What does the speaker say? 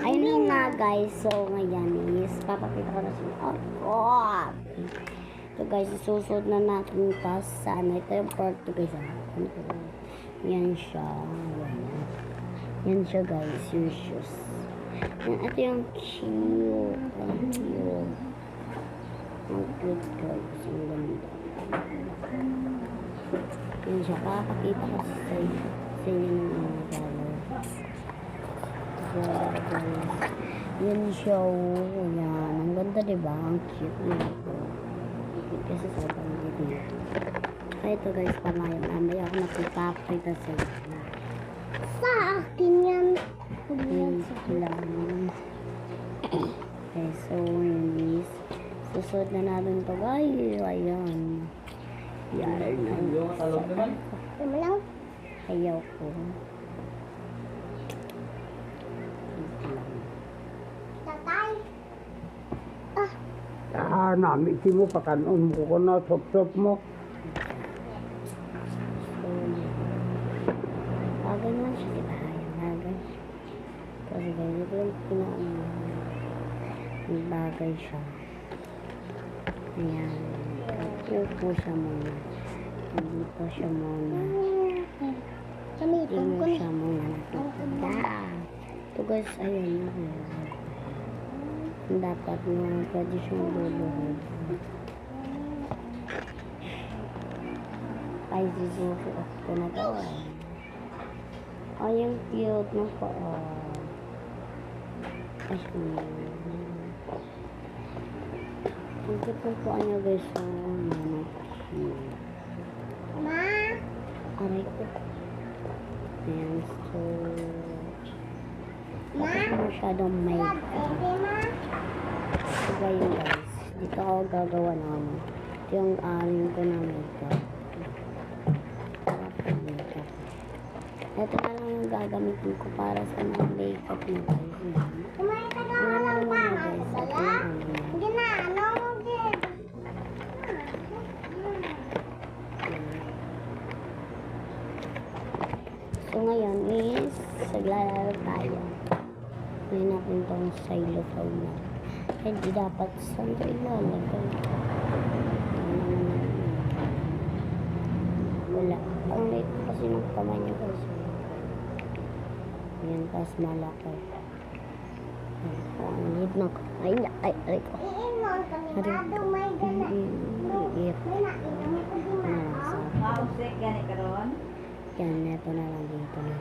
Ayun na guys, so ngayon is papakita ko na sila. Oh God! So guys, isusod na natin pa sana. Ito yung part 2 guys. Yan siya. Yan siya guys, yung shoes. Yan, ito yung cute. Ang cute. Ang cute guys. Ang ganda. Yan siya. Papakita ko sa inyo ng mga color. Yan siya. Yan. Ang ganda diba? Ang cute na ito. Kasi sobrang ganda. Kaya ito guys, mamaya ako napipapakita sa inyo. Sa akin yan. Lang. Okay, so yun is susod na natin to guys. Ayan. Yan na. Ito mo lang. Ayaw ko. Tatay. Namiti mo, pakanon mo ko na, sop-sop mo. So, bagay naman siya, diba? Ayan, bagay. Kasi guys, ito yung bagay siya. Ayan. Upo siya muna. Dito siya muna. Gamitin ko Tingnan na. siya muna. Nakikita. Ito guys, ayun. Dapat na pwede siyang luluhod. Ay, susuot ko na to. Ay, yung cute na po. Ay, ang cute na po niya guys. Ma. Aray ko. Ayan, so... Ma. Tapos masyadong may... Pwede ma. Diba yun guys? Dito ako gagawa ng ano. Ito yung amin ko na makeup. Makeup. Ito na lang yung gagamitin ko para sa mga makeup na guys. Kumain ka daw Ano ng lang muna tama. guys. Ito Wala? yung ano. Hindi na. Ano mo din? So ngayon is saglalaro tayo. Ngayon natin itong xylophone na. Hindi dapat saan ito ilalagay. Wala. Ang late kasi ng kamay niya guys. Yan, tapos malaki. Ang late ng kamay niya. Ay ko. Iinom kami na. Dumay ka na. Liit. May nainom ko din na. Yan, ito na lang dito na.